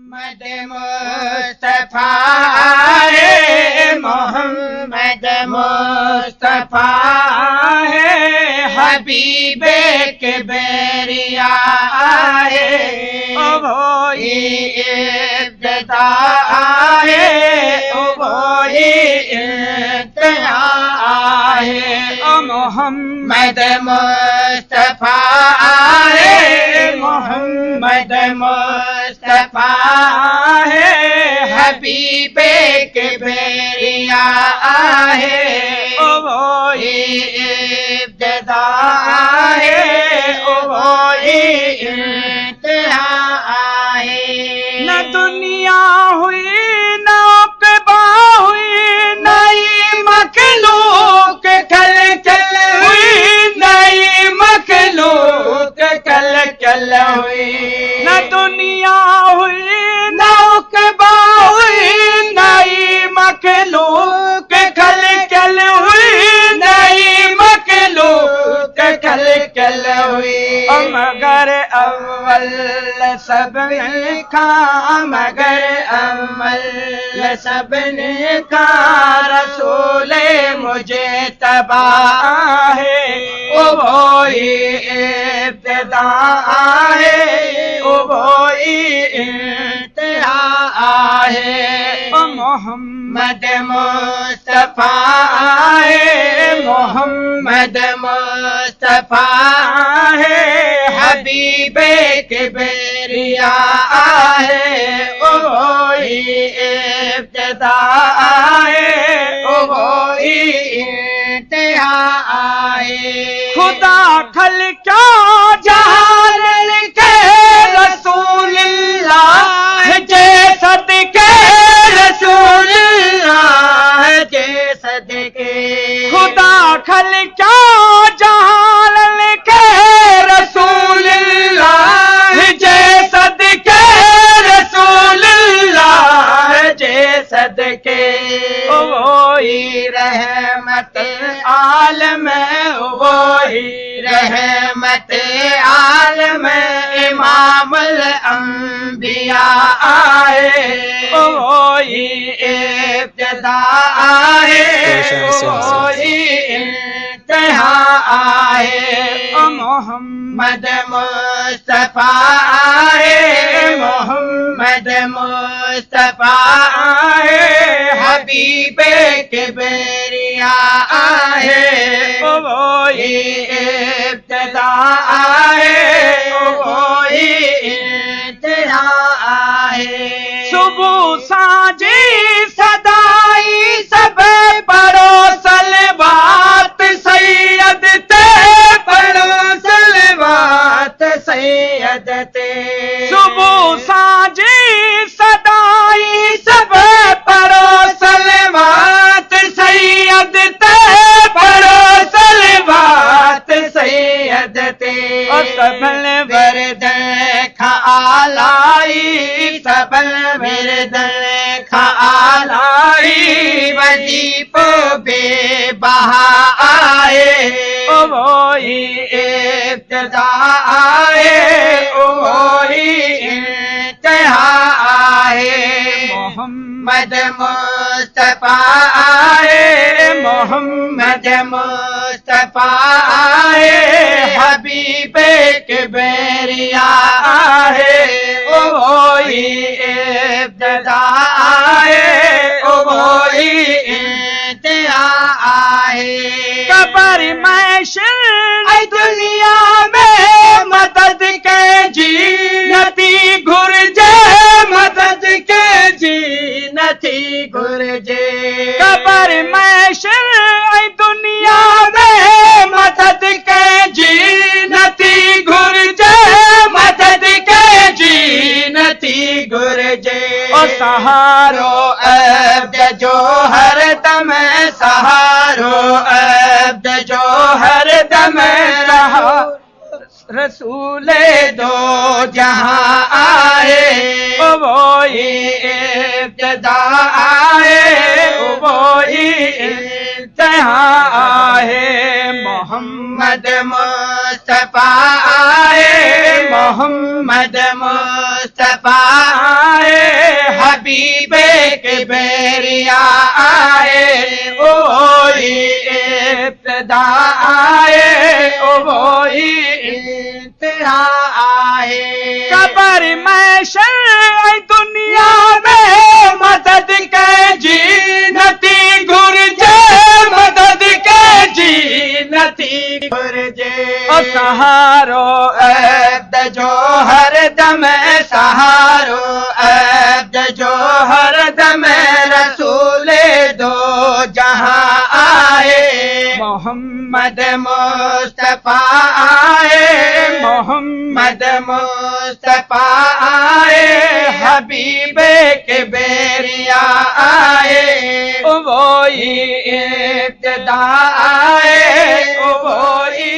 मोहम्मद मुस्तफा है, मोहम्मद मुस्तफा है, हबीबे के बेरिया है, वो इब्तिदा है, वो इंतहा है, मोहम्मद मुस्तफा है, मोहम्मद मुस्तफा है, हबीबे के बेरिया है, वो इब्तिदा है, वो इंतहा है। न दुनिया हुई न उक़बा हुई, नई मखलूक कल चल हुई, नई मखलूक कल चल हुई। न दुनिया हुई न उक़बा हुई, नई मखलूक कल चल हुई, नई मखलूक कल चल हुई। मगर अव्वल सबने का, मगर अव्वल सबने का रसूले मुझे तबाह है, वो इब्तिदा है, वो इंतहा है। मोहम्मद मुस्तफा है, मोहम्मद मुस्तफा है, हबीबे के बेरिया है, वो इब्तिदा है, वो इंतहा है। खुदा खल क्या जहान के रसूलुल्लाह जे सदके, रसूलुल्लाह जे सदके। खुदा खल क्या जहान के रसूलुल्लाह जे सदके, रसूलुल्लाह जे सदके। वही रहमत आलम, वही रहमत आलम, इमामुल अंबिया आए, वही इब्तिदा है, वही इंतहा है। मोहम्मद मुस्तफा है, मोहम्मद मुस्तफा है, हबीबे के बेरिया है, वो इब्तिदा है, वो इंतहा है। सुबह साँझी सदाई सब पढ़ो सलवात सैयद ते, पढ़ो सलवात सैयद ते। सुबह साँझी सदाई सब पढ़ो सलवात सैयद ते, पढ़ो सलवात सैयद ते। सबल वर्दन खा आलाई, सबल वर्दन खा आलाई, वजीफो बेबहा आए, वो इब्तिदा है, वो इंतहा है। मोहम्मद मुस्तफा है, मोहम्मद मुस्तफा है, हबीबे के बेरिया है, वो इब्तिदा है, वो इंतहा है। कबर महशर दुनिया में मदद के जीनती गुरजे, मदद के जीनती गुरजे। कबर महशर दुनिया में मदद के जीनती गुरजे, मदद के जीनती गुरजे। ओ सहारो अब्द जो हर दम, सहारो अब्द जो हर दम रहा, रसूले दो जहां आए, वो इब्तिदा आए, वो इंतहा आए। मोहम्मद मुस्तफा है, मोहम्मद मुस्तफा है, हबीबे के बेरिया आए, वही इब्तिदा आए, वही इब्तिदा आए। कबर में शर दुनिया में मदद के जीनती गुरजे, मदद के जीनती गुरजे। ओ सहारो ऐब्द जो हर दम सहारो, ऐब्द जो हर दम रसूले दो जहां आए, मोहम्मद मुस्तफा आए, मोहम्मद मुस्तफा आए, हबीबे के बेरिया आए, वही इब्तिदा आए, वही